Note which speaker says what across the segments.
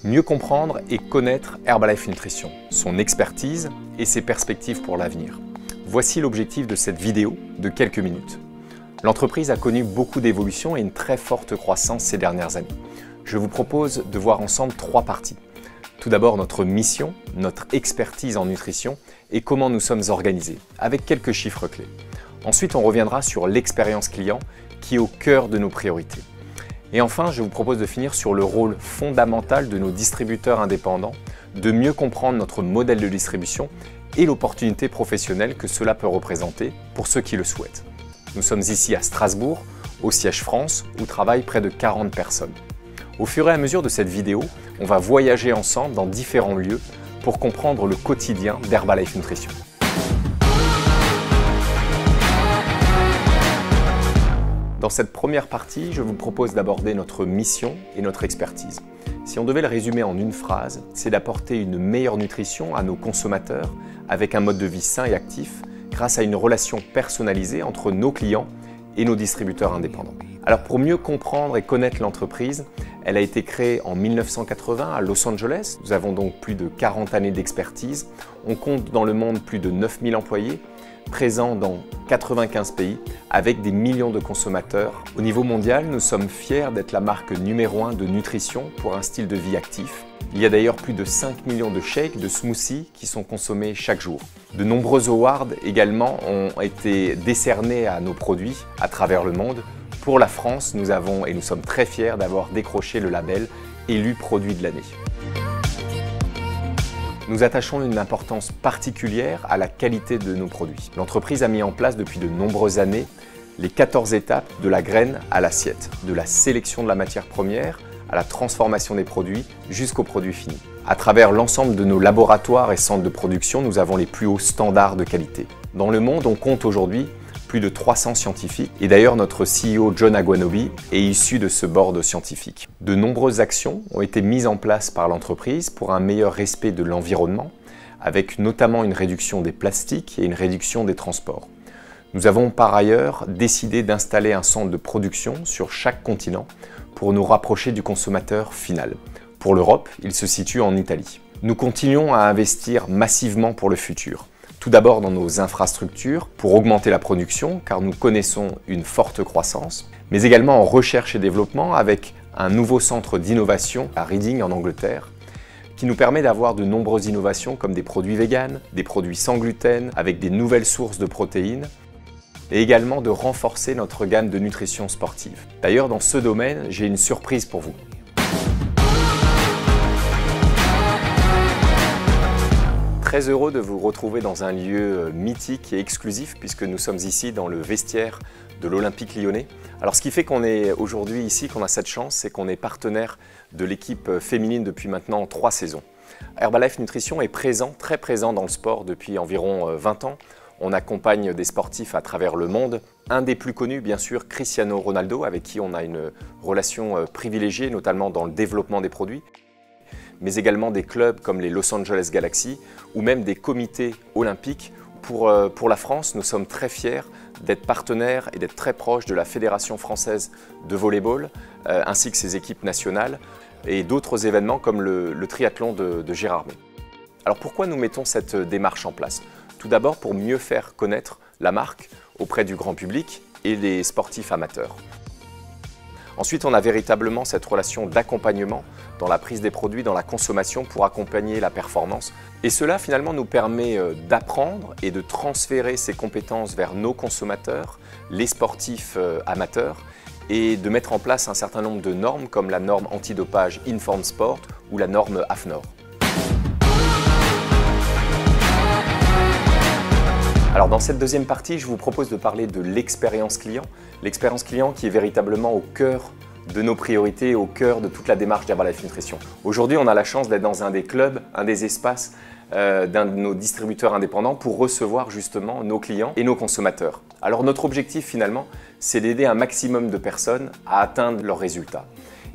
Speaker 1: Mieux comprendre et connaître Herbalife Nutrition, son expertise et ses perspectives pour l'avenir. Voici l'objectif de cette vidéo de quelques minutes. L'entreprise a connu beaucoup d'évolutions et une très forte croissance ces dernières années. Je vous propose de voir ensemble trois parties. Tout d'abord notre mission, notre expertise en nutrition et comment nous sommes organisés, avec quelques chiffres clés. Ensuite, on reviendra sur l'expérience client qui est au cœur de nos priorités. Et enfin, je vous propose de finir sur le rôle fondamental de nos distributeurs indépendants, de mieux comprendre notre modèle de distribution et l'opportunité professionnelle que cela peut représenter pour ceux qui le souhaitent. Nous sommes ici à Strasbourg, au siège France, où travaillent près de 40 personnes. Au fur et à mesure de cette vidéo, on va voyager ensemble dans différents lieux pour comprendre le quotidien d'Herbalife Nutrition. Dans cette première partie, je vous propose d'aborder notre mission et notre expertise. Si on devait le résumer en une phrase, c'est d'apporter une meilleure nutrition à nos consommateurs avec un mode de vie sain et actif grâce à une relation personnalisée entre nos clients et nos distributeurs indépendants. Alors pour mieux comprendre et connaître l'entreprise, elle a été créée en 1980 à Los Angeles. Nous avons donc plus de 40 années d'expertise. On compte dans le monde plus de 9000 employés, présents dans 95 pays avec des millions de consommateurs. Au niveau mondial, nous sommes fiers d'être la marque numéro 1 de nutrition pour un style de vie actif. Il y a d'ailleurs plus de 5 millions de shakes, de smoothies qui sont consommés chaque jour. De nombreux awards également ont été décernés à nos produits à travers le monde. Pour la France, nous sommes très fiers d'avoir décroché le label élu produit de l'année. Nous attachons une importance particulière à la qualité de nos produits. L'entreprise a mis en place depuis de nombreuses années les 14 étapes de la graine à l'assiette, de la sélection de la matière première à la transformation des produits jusqu'au produit fini. À travers l'ensemble de nos laboratoires et centres de production, nous avons les plus hauts standards de qualité. Dans le monde, on compte aujourd'hui plus de 300 scientifiques et d'ailleurs notre CEO John Agwanobi est issu de ce board scientifique. De nombreuses actions ont été mises en place par l'entreprise pour un meilleur respect de l'environnement, avec notamment une réduction des plastiques et une réduction des transports. Nous avons par ailleurs décidé d'installer un centre de production sur chaque continent pour nous rapprocher du consommateur final. Pour l'Europe, il se situe en Italie. Nous continuons à investir massivement pour le futur. Tout d'abord dans nos infrastructures pour augmenter la production car nous connaissons une forte croissance, mais également en recherche et développement avec un nouveau centre d'innovation à Reading en Angleterre qui nous permet d'avoir de nombreuses innovations comme des produits véganes, des produits sans gluten avec des nouvelles sources de protéines et également de renforcer notre gamme de nutrition sportive. D'ailleurs dans ce domaine, j'ai une surprise pour vous. Très heureux de vous retrouver dans un lieu mythique et exclusif puisque nous sommes ici dans le vestiaire de l'Olympique Lyonnais. Alors ce qui fait qu'on est aujourd'hui ici, qu'on a cette chance, c'est qu'on est partenaire de l'équipe féminine depuis maintenant 3 saisons. Herbalife Nutrition est présent, très présent dans le sport depuis environ 20 ans. On accompagne des sportifs à travers le monde. Un des plus connus, bien sûr, Cristiano Ronaldo, avec qui on a une relation privilégiée, notamment dans le développement des produits, mais également des clubs comme les Los Angeles Galaxy ou même des comités olympiques. Pour la France, nous sommes très fiers d'être partenaires et d'être très proches de la Fédération française de volleyball ainsi que ses équipes nationales et d'autres événements comme le triathlon de Gérardmer. Alors pourquoi nous mettons cette démarche en place? Tout d'abord pour mieux faire connaître la marque auprès du grand public et des sportifs amateurs. Ensuite, on a véritablement cette relation d'accompagnement dans la prise des produits, dans la consommation pour accompagner la performance. Et cela finalement nous permet d'apprendre et de transférer ces compétences vers nos consommateurs, les sportifs amateurs, et de mettre en place un certain nombre de normes comme la norme antidopage Inform Sport ou la norme AFNOR. Alors dans cette deuxième partie, je vous propose de parler de l'expérience client. L'expérience client qui est véritablement au cœur de nos priorités, au cœur de toute la démarche d'Herbalife Nutrition. Aujourd'hui, on a la chance d'être dans un des clubs, un des espaces d'un de nos distributeurs indépendants pour recevoir justement nos clients et nos consommateurs. Alors notre objectif finalement, c'est d'aider un maximum de personnes à atteindre leurs résultats.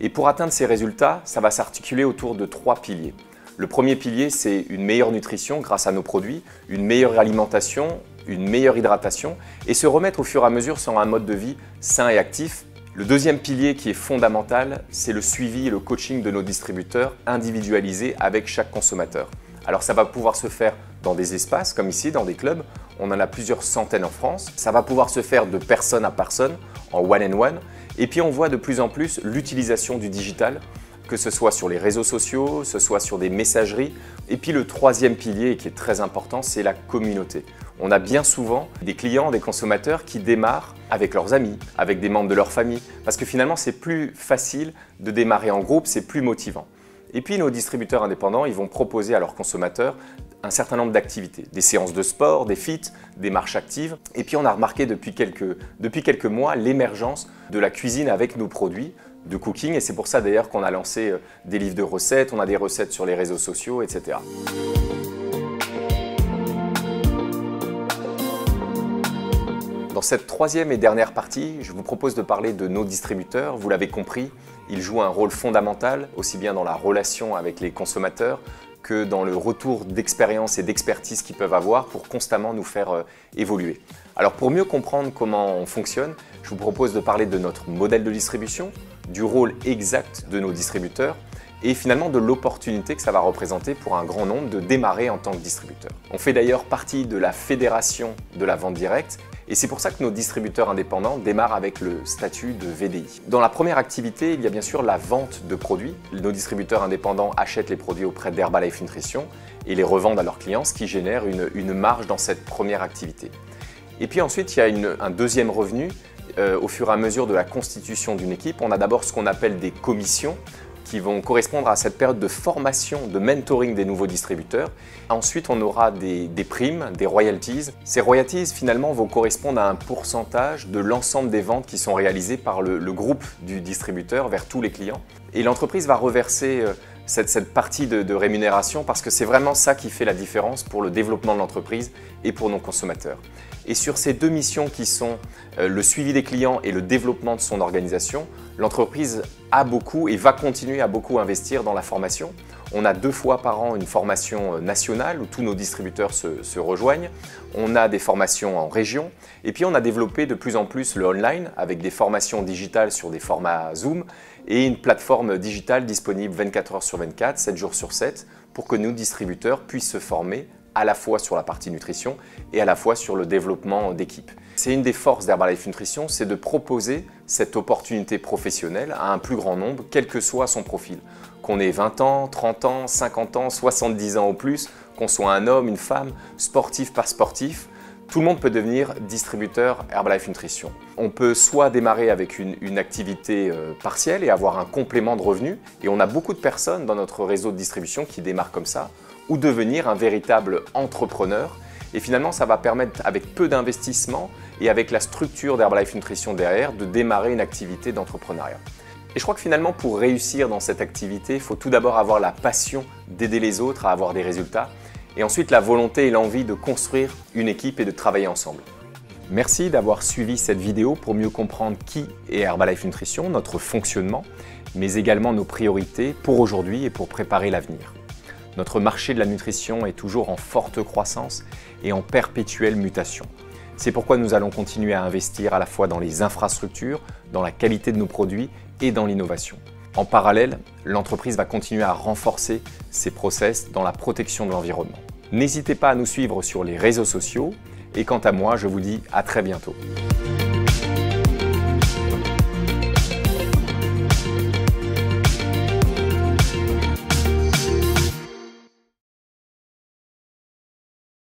Speaker 1: Et pour atteindre ces résultats, ça va s'articuler autour de 3 piliers. Le premier pilier, c'est une meilleure nutrition grâce à nos produits, une meilleure alimentation, une meilleure hydratation et se remettre au fur et à mesure sur un mode de vie sain et actif Le deuxième pilier qui est fondamental, c'est le suivi et le coaching de nos distributeurs individualisés avec chaque consommateur. Alors ça va pouvoir se faire dans des espaces comme ici, dans des clubs. On en a plusieurs centaines en France. Ça va pouvoir se faire de personne à personne, en one-on-one. Et puis on voit de plus en plus l'utilisation du digital, que ce soit sur les réseaux sociaux, que ce soit sur des messageries. Et puis le troisième pilier qui est très important, c'est la communauté. On a bien souvent des clients, des consommateurs qui démarrent avec leurs amis, avec des membres de leur famille, parce que finalement c'est plus facile de démarrer en groupe, c'est plus motivant. Et puis nos distributeurs indépendants, ils vont proposer à leurs consommateurs un certain nombre d'activités, des séances de sport, des feats, des marches actives. Et puis on a remarqué depuis quelques mois l'émergence de la cuisine avec nos produits de cooking. Et c'est pour ça d'ailleurs qu'on a lancé des livres de recettes, on a des recettes sur les réseaux sociaux, etc. Dans cette troisième et dernière partie, je vous propose de parler de nos distributeurs. Vous l'avez compris, ils jouent un rôle fondamental, aussi bien dans la relation avec les consommateurs que dans le retour d'expérience et d'expertise qu'ils peuvent avoir pour constamment nous faire évoluer. Alors pour mieux comprendre comment on fonctionne, je vous propose de parler de notre modèle de distribution, du rôle exact de nos distributeurs et finalement de l'opportunité que ça va représenter pour un grand nombre de démarrer en tant que distributeur. On fait d'ailleurs partie de la fédération de la vente directe et c'est pour ça que nos distributeurs indépendants démarrent avec le statut de VDI. Dans la première activité, il y a bien sûr la vente de produits. Nos distributeurs indépendants achètent les produits auprès d'Herbalife Nutrition et les revendent à leurs clients, ce qui génère une marge dans cette première activité. Et puis ensuite, il y a un deuxième revenu au fur et à mesure de la constitution d'une équipe. On a d'abord ce qu'on appelle des commissions qui vont correspondre à cette période de formation, de mentoring des nouveaux distributeurs. Ensuite, on aura des primes, des royalties. Ces royalties, finalement, vont correspondre à un pourcentage de l'ensemble des ventes qui sont réalisées par le groupe du distributeur vers tous les clients. Et l'entreprise va reverser cette partie de rémunération parce que c'est vraiment ça qui fait la différence pour le développement de l'entreprise et pour nos consommateurs. Et sur ces deux missions qui sont le suivi des clients et le développement de son organisation, l'entreprise a beaucoup et va continuer à beaucoup investir dans la formation. On a 2 fois par an une formation nationale où tous nos distributeurs se rejoignent. On a des formations en région et puis on a développé de plus en plus le online avec des formations digitales sur des formats Zoom et une plateforme digitale disponible 24 heures sur 24, 7 jours sur 7 pour que nos distributeurs puissent se former à la fois sur la partie nutrition et à la fois sur le développement d'équipe. C'est une des forces d'Herbalife Nutrition, c'est de proposer cette opportunité professionnelle à un plus grand nombre, quel que soit son profil. Qu'on ait 20 ans, 30 ans, 50 ans, 70 ans ou plus, qu'on soit un homme, une femme, sportif, pas sportif, tout le monde peut devenir distributeur Herbalife Nutrition. On peut soit démarrer avec une activité partielle et avoir un complément de revenus, et on a beaucoup de personnes dans notre réseau de distribution qui démarrent comme ça, ou devenir un véritable entrepreneur. Et finalement, ça va permettre, avec peu d'investissement et avec la structure d'Herbalife Nutrition derrière, de démarrer une activité d'entrepreneuriat. Et je crois que finalement, pour réussir dans cette activité, il faut tout d'abord avoir la passion d'aider les autres à avoir des résultats, et ensuite la volonté et l'envie de construire une équipe et de travailler ensemble. Merci d'avoir suivi cette vidéo pour mieux comprendre qui est Herbalife Nutrition, notre fonctionnement, mais également nos priorités pour aujourd'hui et pour préparer l'avenir. Notre marché de la nutrition est toujours en forte croissance et en perpétuelle mutation. C'est pourquoi nous allons continuer à investir à la fois dans les infrastructures, dans la qualité de nos produits et dans l'innovation. En parallèle, l'entreprise va continuer à renforcer ses process dans la protection de l'environnement. N'hésitez pas à nous suivre sur les réseaux sociaux et quant à moi, je vous dis à très bientôt.